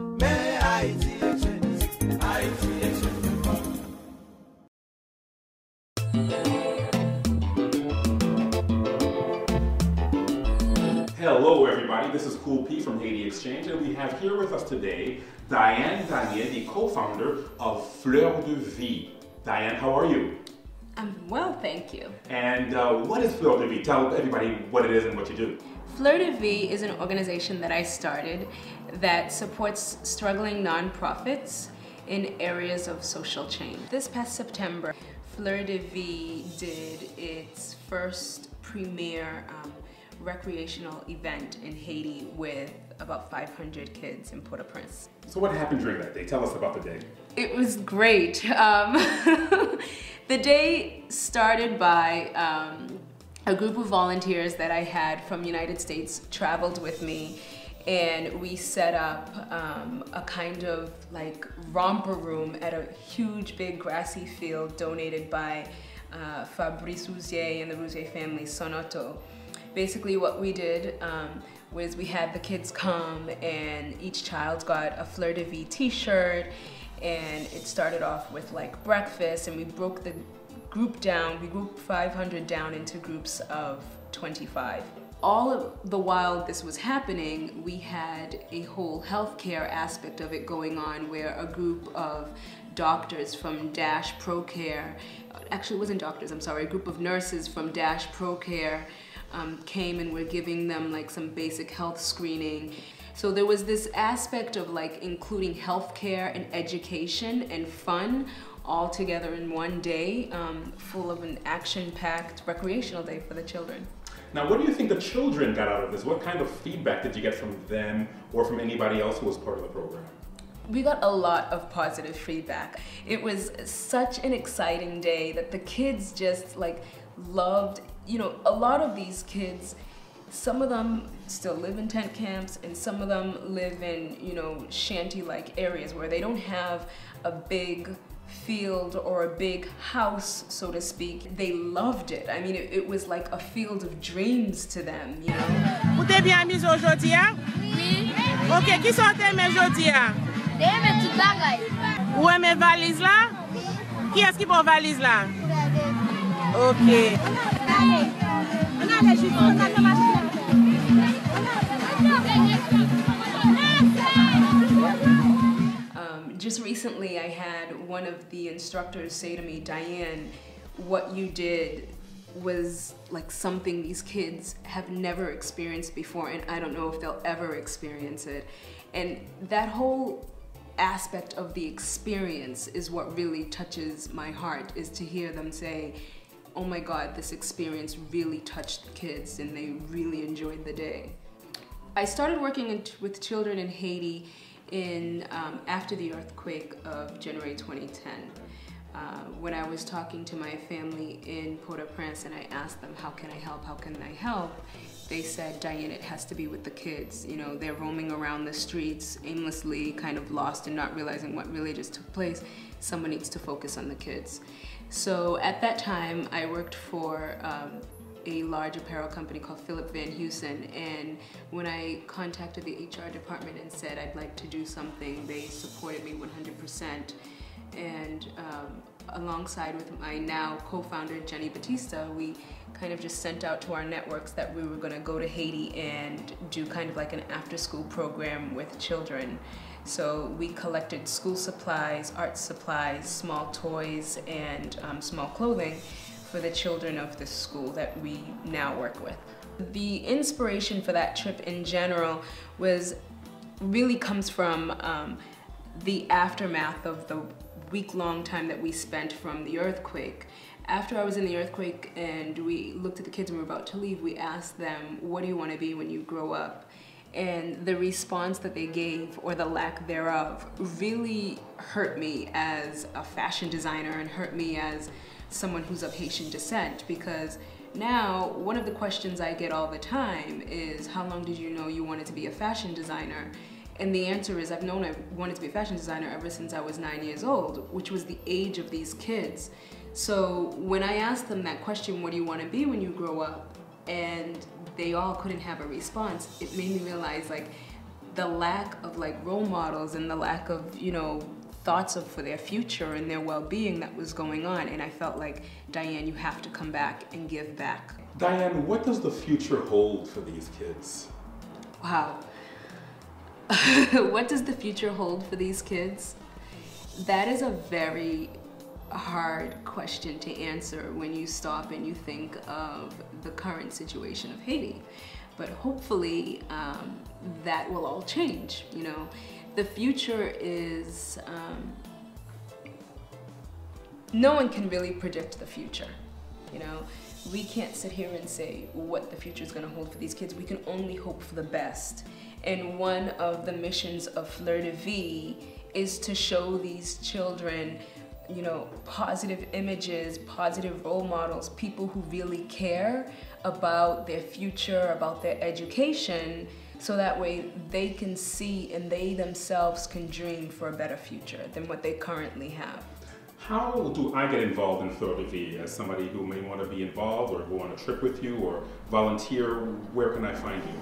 Mais HaitiXchange, HaitiXchange. Hello everybody, this is Cool P from HaitiXchange, and we have here with us today Dayanne Danier, the co-founder of Fleur de Vie. Dayanne, how are you? I'm well, thank you. And what is Fleur de Vie? Tell everybody what it is and what you do. Fleur de Vie is an organization that I started that supports struggling nonprofits in areas of social change. This past September, Fleur de Vie did its first premier recreational event in Haiti with about 500 kids in Port-au-Prince. So what happened during that day? Tell us about the day. It was great. The day started by a group of volunteers that I had from the United States traveled with me, and we set up a kind of like romper room at a huge big grassy field donated by Fabrice Rousier and the Rousier family, Sonoto. Basically what we did was we had the kids come and each child got a Fleur de Vie t-shirt, and it started off with like breakfast, and we broke the group down, we grouped 500 down into groups of 25. All of the while this was happening, we had a whole healthcare aspect of it going on, where a group of doctors from Dash ProCare, actually it wasn't doctors, I'm sorry, a group of nurses from Dash ProCare came and were giving them like some basic health screening. So there was this aspect of like including healthcare and education and fun all together in one day, full of an action-packed recreational day for the children. Now, what do you think the children got out of this? What kind of feedback did you get from them or from anybody else who was part of the program? We got a lot of positive feedback. It was such an exciting day that the kids just like loved. You know, a lot of these kids, some of them still live in tent camps, and some of them live in, you know, shanty-like areas where they don't have a big field or a big house, so to speak. They loved it. I mean, it was like a field of dreams to them, you know. Vous t'es bien amusé aujourd'hui, hein? Oui. Ok, qui sont tes aimés aujourd'hui, hein? Des mes petites bagailles. Où est mes valises là? Qui est-ce qui porte valise là? Ok. Just recently I had one of the instructors say to me, Dayanne, what you did was like something these kids have never experienced before, and I don't know if they'll ever experience it. And that whole aspect of the experience is what really touches my heart, is to hear them say, oh my God, this experience really touched the kids and they really enjoyed the day. I started working with children in Haiti after the earthquake of January 2010. When I was talking to my family in Port-au-Prince and I asked them, how can I help, how can I help? They said, Dayanne, it has to be with the kids. You know, they're roaming around the streets aimlessly, kind of lost and not realizing what really just took place. Someone needs to focus on the kids. So at that time, I worked for a large apparel company called Philip Van Heusen, and when I contacted the HR department and said I'd like to do something, they supported me 100%. And alongside with my now co-founder Jenny Batista, we kind of just sent out to our networks that we were going to go to Haiti and do kind of like an after-school program with children. So we collected school supplies, art supplies, small toys, and small clothing for the children of this school that we now work with. The inspiration for that trip in general really comes from the aftermath of the week-long time that we spent from the earthquake. After I was in the earthquake and we looked at the kids and we were about to leave, we asked them, what do you want to be when you grow up? And the response that they gave, or the lack thereof, really hurt me as a fashion designer and hurt me as someone who's of Haitian descent, because now one of the questions I get all the time is, how long did you know you wanted to be a fashion designer? And the answer is, I've known I wanted to be a fashion designer ever since I was 9 years old, which was the age of these kids. So when I asked them that question, what do you want to be when you grow up? And they all couldn't have a response, it made me realize, like, the lack of like role models and the lack of, you know, thoughts for their future and their well-being that was going on. And I felt like, Dayanne, you have to come back and give back. Dayanne, what does the future hold for these kids? Wow. What does the future hold for these kids? That is a very hard question to answer when you stop and you think of the current situation of Haiti. But hopefully that will all change, you know. The future is, no one can really predict the future, you know. We can't sit here and say what the future is going to hold for these kids. We can only hope for the best. And one of the missions of Fleur de Vie is to show these children, you know, positive images, positive role models, people who really care about their future, about their education, so that way they can see and they themselves can dream for a better future than what they currently have. How do I get involved in Fleur de Vie? As somebody who may want to be involved or go on a trip with you or volunteer, where can I find you?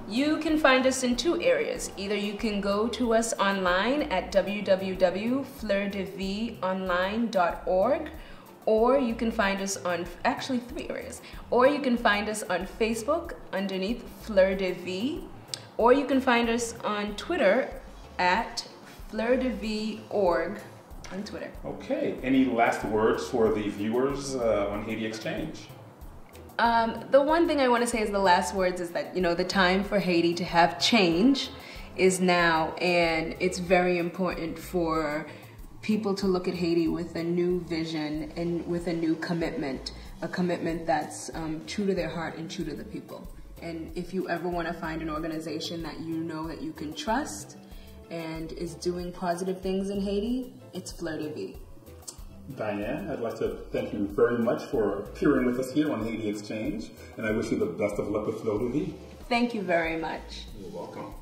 You can find us in two areas. Either you can go to us online at www.fleurdevieonline.org, or you can find us on, actually 3 areas, or you can find us on Facebook underneath Fleur de Vie, or you can find us on Twitter at FleurDeVie.org on Twitter. Okay, any last words for the viewers on HaitiXchange? The one thing I want to say as the last words is that, you know, the time for Haiti to have change is now, and it's very important for people to look at Haiti with a new vision and with a new commitment, a commitment that's true to their heart and true to the people. And if you ever want to find an organization that you know that you can trust and is doing positive things in Haiti, it's Fleur de Vie. Dayanne, I'd like to thank you very much for appearing with us here on HaitiXchange, and I wish you the best of luck with Fleur de Vie. Thank you very much. You're welcome.